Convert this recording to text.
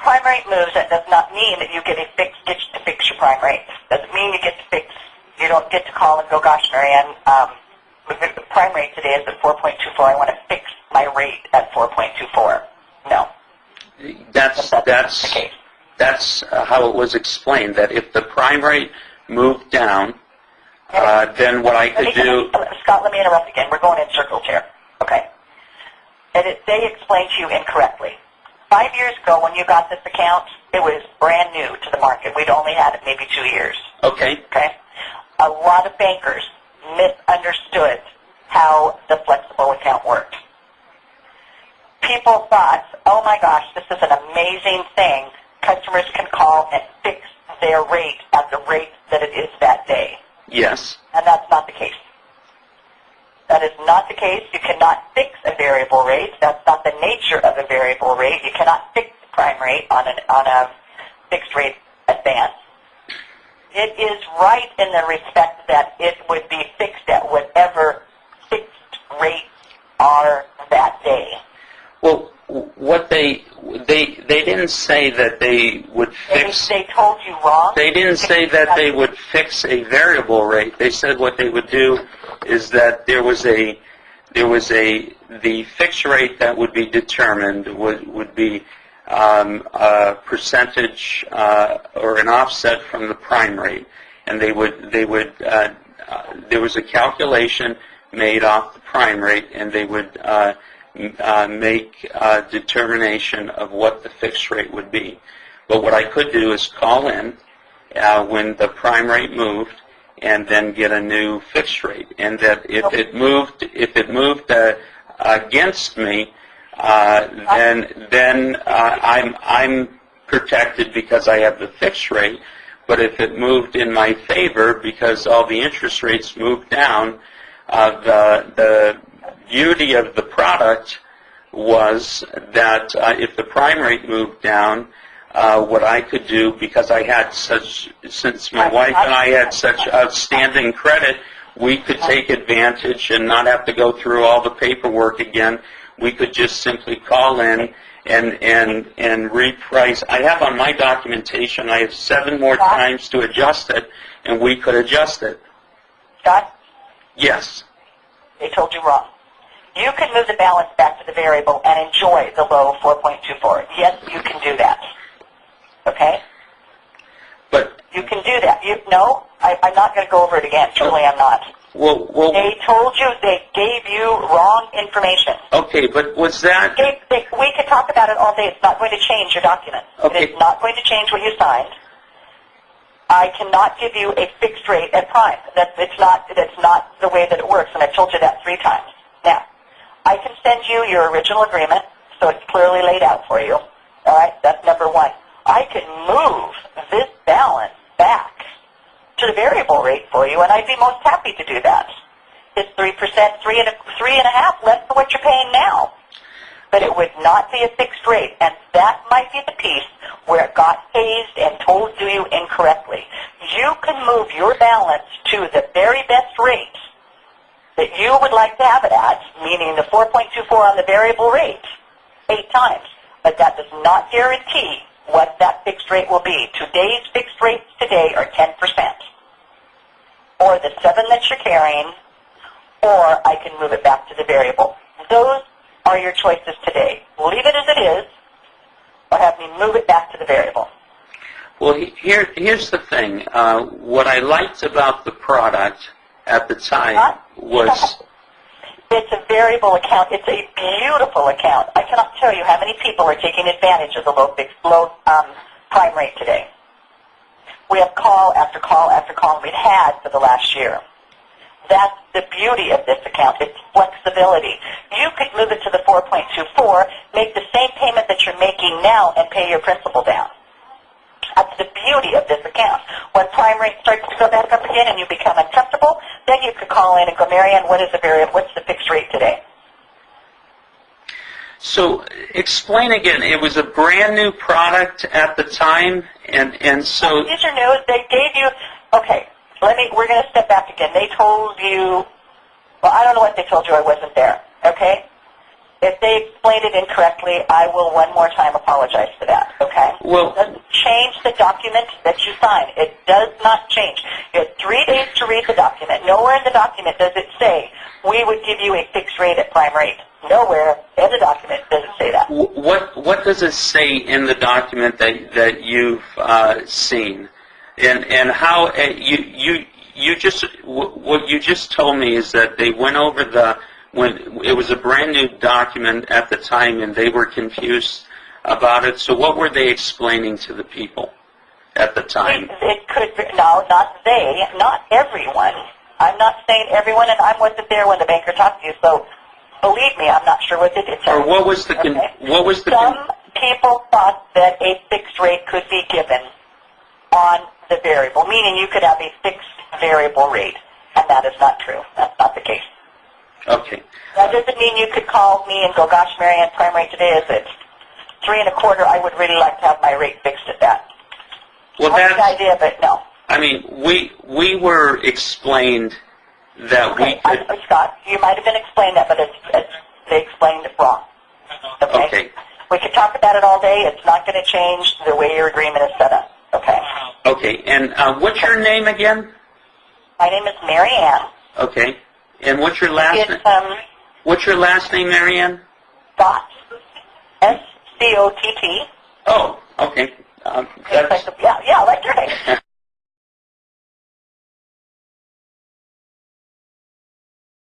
prime rate moves, that does not mean that you get to fix your prime rate. Doesn't mean you don't get to call and go, gosh, Marianne, the prime rate today is at 4.24. I want to fix my rate at 4.24. No. That's the case. That's how it was explained, that if the prime rate moved down, then what I could do... Scott, let me interrupt again. We're going in circles here. Okay. And they explained to you incorrectly. 5 years ago when you got this account, it was brand new to the market. We'd only had it maybe 2 years. Okay. Okay. A lot of bankers misunderstood how the flexible account worked. People thought, oh my gosh, this is an amazing thing. Customers can call and fix their rate at the rate that it is that day. Yes. And that's not the case. That is not the case. You cannot fix a variable rate. That's not the nature of a variable rate. You cannot fix the prime rate on a fixed rate advance. It is right in the respect that it would be fixed at whatever fixed rates are that day. Well, what they didn't say that they would fix. They told you wrong. They didn't say that they would fix a variable rate. They said what they would do is that the fixed rate that would be determined would be a percentage or an offset from the prime rate, and there was a calculation made off the prime rate, and they would make a determination of what the fixed rate would be. But what I could do is call in when the prime rate moved, and then get a new fixed rate. And that if it moved against me, then I'm protected because I have the fixed rate. But if it moved in my favor because all the interest rates moved down, the beauty of the product was that if the prime rate moved down, what I could do, because I had since my wife and I had such outstanding credit, we could take advantage and not have to go through all the paperwork again. We could just simply call in and reprice. I have on my documentation, I have 7 more times to adjust it, and we could adjust it. Scott? Yes. They told you wrong. You can move the balance back to the variable and enjoy the low 4.24. Yes, you can do that. Okay? But you can do that. I'm not going to go over it again. Truly, I'm not. Well, they told you, they gave you wrong information. Okay, but was that... We could talk about it all day. It's not going to change your document. Okay. It is not going to change what you signed. I cannot give you a fixed rate at prime. That's not the way that it works, and I've told you that 3 times. Now, I can send you your original agreement, so it's clearly laid out for you. All right? That's number 1. I can move this balance back to the variable rate for you, and I'd be most happy to do that. It's 3%, 3.5% less than what you're paying now. But it would not be a fixed rate, and that might be the piece where it got hazed and told to you incorrectly. You can move your balance to the very best rate that you would like to have it at, meaning the 4.24 on the variable rate, 8 times. But that does not guarantee what that fixed rate will be. Today's fixed rates today are 10%, or the 7 that you're carrying, or I can move it back to the variable. Those are your choices today. Leave it as it is, or have me move it back to the variable. Well, here's the thing. What I liked about the product at the time was... It's a variable account. It's a beautiful account. I cannot tell you how many people are taking advantage of the low prime rate today. We have call after call after call we've had for the last year. That's the beauty of this account. It's flexibility. You could move it to the 4.24, make the same payment that you're making now, and pay your principal down. That's the beauty of this account. When prime rate starts to go back up again and you become uncomfortable, then you could call in and go, Marianne, what's the fixed rate today? So explain again. It was a brand new product at the time, and so... These are new. They gave you... Okay, we're going to step back again. They told you... Well, I don't know what they told you. I wasn't there. Okay? If they explained it incorrectly, I will one more time apologize for that. Okay? Well, It doesn't change the document that you sign. It does not change. You have 3 days to read the document. Nowhere in the document does it say, we would give you a fixed rate at prime rate. Nowhere in the document does it say that. what does it say in the document that you've seen? And how you just what you just told me is that they went over when it was a brand new document at the time and they were confused about it. So what were they explaining to the people at the time? It could be, no, not they, not everyone. I'm not saying everyone, and I wasn't there when the banker talked to you, so believe me, I'm not sure what they did. Or what was the Some people thought that a fixed rate could be given on the variable, meaning you could have a fixed variable rate, and that is not true. That's not the case. Okay. That doesn't mean you could call me and go, gosh, Marianne, prime rate today is at 3 1/4. I would really like to have my rate fixed at that. Well, that's that's the idea, but no. I mean, we were explained that Okay, we could. Scott, you might have been explained that, but they explained it wrong. Okay. We could talk about it all day. It's not going to change the way your agreement is set up. Okay. Okay. And what's your name again? My name is Marianne. Okay. And what's your last name? What's your last name, Marianne? Scott. Scott. Oh, okay. That's Yeah, I like your name.